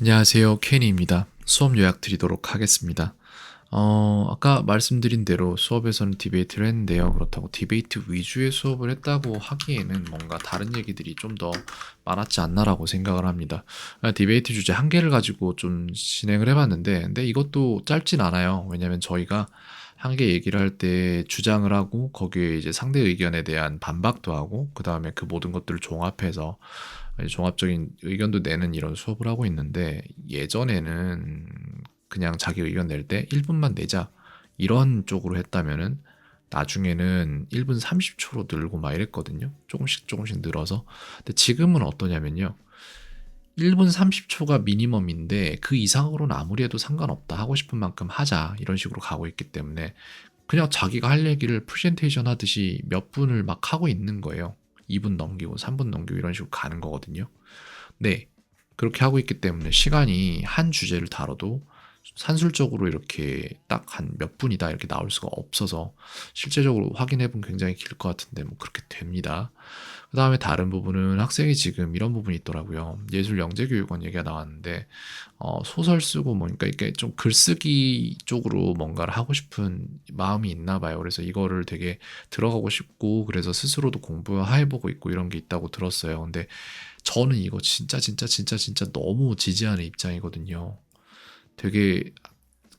안녕하세요. 케니입니다. 수업 요약 드리도록 하겠습니다. 아까 말씀드린 대로 수업에서는 디베이트를 했는데요. 그렇다고 디베이트 위주의 수업을 했다고 하기에는 뭔가 다른 얘기들이 좀 더 많았지 않나라고 생각을 합니다. 디베이트 주제 한 개를 가지고 좀 진행을 해봤는데, 근데 이것도 짧진 않아요. 왜냐면 저희가 한 개 얘기를 할 때 주장을 하고 거기에 이제 상대 의견에 대한 반박도 하고 그 다음에 그 모든 것들을 종합해서 종합적인 의견도 내는 이런 수업을 하고 있는데, 예전에는 그냥 자기 의견 낼 때 1분만 내자 이런 쪽으로 했다면은 나중에는 1분 30초로 늘고 막 이랬거든요. 조금씩 조금씩 늘어서. 근데 지금은 어떠냐면요. 1분 30초가 미니멈인데 그 이상으로는 아무리 해도 상관없다. 하고 싶은 만큼 하자. 이런 식으로 가고 있기 때문에 그냥 자기가 할 얘기를 프레젠테이션 하듯이 몇 분을 막 하고 있는 거예요. 2분 넘기고 3분 넘기고 이런 식으로 가는 거거든요. 네. 그렇게 하고 있기 때문에 시간이 한 주제를 다뤄도 산술적으로 이렇게 딱 한 몇 분이다 이렇게 나올 수가 없어서, 실제적으로 확인해 보면 굉장히 길 것 같은데 뭐 그렇게 됩니다. 그 다음에 다른 부분은 학생이 지금 이런 부분이 있더라고요. 예술영재교육원 얘기가 나왔는데 소설 쓰고 뭐 그러니까 이게 좀 글쓰기 쪽으로 뭔가를 하고 싶은 마음이 있나 봐요. 그래서 이거를 되게 들어가고 싶고 그래서 스스로도 공부해보고 있고 이런 게 있다고 들었어요. 근데 저는 이거 진짜 진짜 진짜 진짜 너무 지지하는 입장이거든요. 되게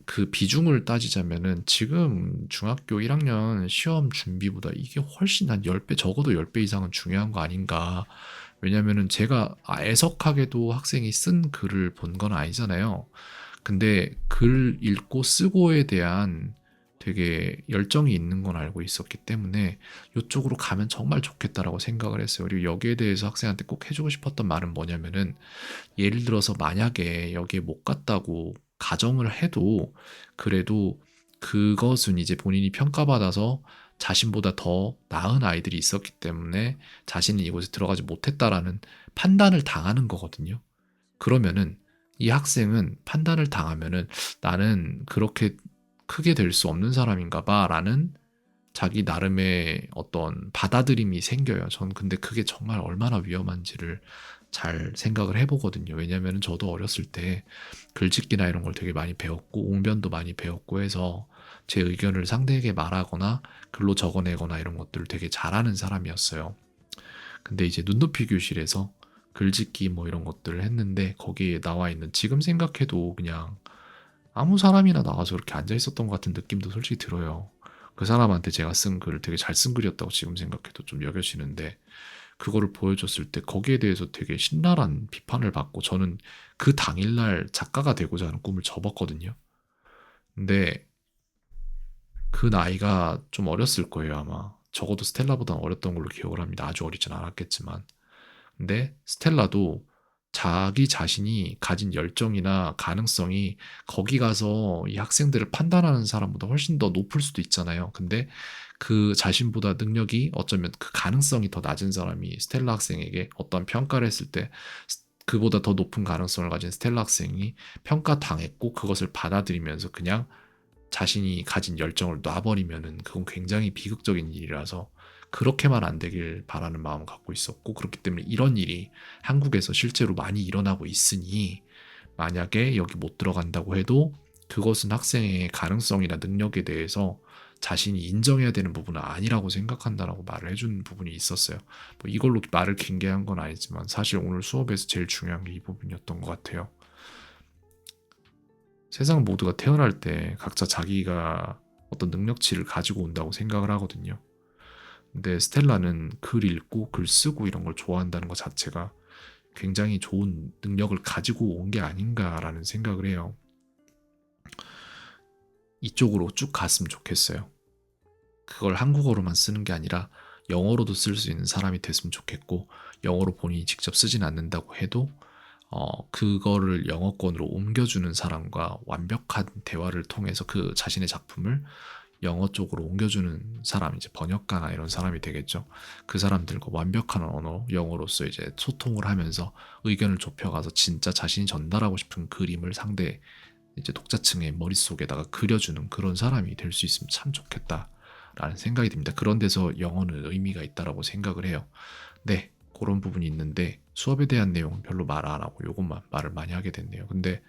그 비중을 따지자면은 지금 중학교 1학년 시험 준비보다 이게 훨씬 한 10배, 적어도 10배 이상은 중요한 거 아닌가. 왜냐면은 제가 애석하게도 학생이 쓴 글을 본 건 아니잖아요. 근데 글 읽고 쓰고에 대한 되게 열정이 있는 건 알고 있었기 때문에 이쪽으로 가면 정말 좋겠다라고 생각을 했어요. 그리고 여기에 대해서 학생한테 꼭 해주고 싶었던 말은 뭐냐면은, 예를 들어서 만약에 여기에 못 갔다고 가정을 해도 그래도 그것은 이제 본인이 평가받아서 자신보다 더 나은 아이들이 있었기 때문에 자신이 이곳에 들어가지 못했다라는 판단을 당하는 거거든요. 그러면은 이 학생은 판단을 당하면은 나는 그렇게 크게 될 수 없는 사람인가 봐라는 자기 나름의 어떤 받아들임이 생겨요. 전 근데 그게 정말 얼마나 위험한지를 잘 생각을 해보거든요. 왜냐면은 저도 어렸을 때 글짓기나 이런 걸 되게 많이 배웠고 웅변도 많이 배웠고 해서 제 의견을 상대에게 말하거나 글로 적어내거나 이런 것들을 되게 잘하는 사람이었어요. 근데 이제 눈높이 교실에서 글짓기 뭐 이런 것들을 했는데 거기에 나와 있는, 지금 생각해도 그냥 아무 사람이나 나와서 그렇게 앉아 있었던 것 같은 느낌도 솔직히 들어요. 그 사람한테 제가 쓴 글을 되게 잘 쓴 글이었다고 지금 생각해도 좀 여겨지는데, 그거를 보여줬을 때 거기에 대해서 되게 신랄한 비판을 받고 저는 그 당일날 작가가 되고자 하는 꿈을 접었거든요. 근데 그 나이가 좀 어렸을 거예요, 아마. 적어도 스텔라보다는 어렸던 걸로 기억을 합니다. 아주 어리진 않았겠지만. 근데 스텔라도 자기 자신이 가진 열정이나 가능성이 거기 가서 이 학생들을 판단하는 사람보다 훨씬 더 높을 수도 있잖아요. 근데 그 자신보다 능력이, 어쩌면 그 가능성이 더 낮은 사람이 스텔라 학생에게 어떤 평가를 했을 때 그보다 더 높은 가능성을 가진 스텔라 학생이 평가당했고 그것을 받아들이면서 그냥 자신이 가진 열정을 놔버리면은 그건 굉장히 비극적인 일이라서 그렇게만 안 되길 바라는 마음을 갖고 있었고, 그렇기 때문에 이런 일이 한국에서 실제로 많이 일어나고 있으니 만약에 여기 못 들어간다고 해도 그것은 학생의 가능성이나 능력에 대해서 자신이 인정해야 되는 부분은 아니라고 생각한다라고 말을 해준 부분이 있었어요. 뭐 이걸로 말을 길게 한 건 아니지만 사실 오늘 수업에서 제일 중요한 게 이 부분이었던 것 같아요. 세상 모두가 태어날 때 각자 자기가 어떤 능력치를 가지고 온다고 생각을 하거든요. 근데 스텔라는 글 읽고 글 쓰고 이런 걸 좋아한다는 것 자체가 굉장히 좋은 능력을 가지고 온 게 아닌가라는 생각을 해요. 이쪽으로 쭉 갔으면 좋겠어요. 그걸 한국어로만 쓰는 게 아니라 영어로도 쓸 수 있는 사람이 됐으면 좋겠고, 영어로 본인이 직접 쓰진 않는다고 해도 그거를 영어권으로 옮겨주는 사람과 완벽한 대화를 통해서 그 자신의 작품을 영어 쪽으로 옮겨주는 사람, 이제 번역가나 이런 사람이 되겠죠. 그 사람들과 완벽한 언어, 영어로서 이제 소통을 하면서 의견을 좁혀가서 진짜 자신이 전달하고 싶은 그림을 상대 이제 독자층의 머릿속에다가 그려주는 그런 사람이 될 수 있으면 참 좋겠다라는 생각이 듭니다. 그런 데서 영어는 의미가 있다라고 생각을 해요. 네, 그런 부분이 있는데 수업에 대한 내용은 별로 말 안 하고 요것만 말을 많이 하게 됐네요. 근데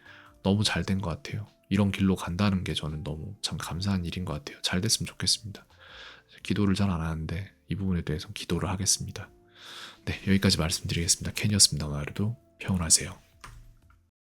너무 잘 된 것 같아요. 이런 길로 간다는 게 저는 너무 참 감사한 일인 것 같아요. 잘 됐으면 좋겠습니다. 기도를 잘 안 하는데 이 부분에 대해서 기도를 하겠습니다. 네, 여기까지 말씀드리겠습니다. 켄이었습니다. 오늘 하루도 평온하세요.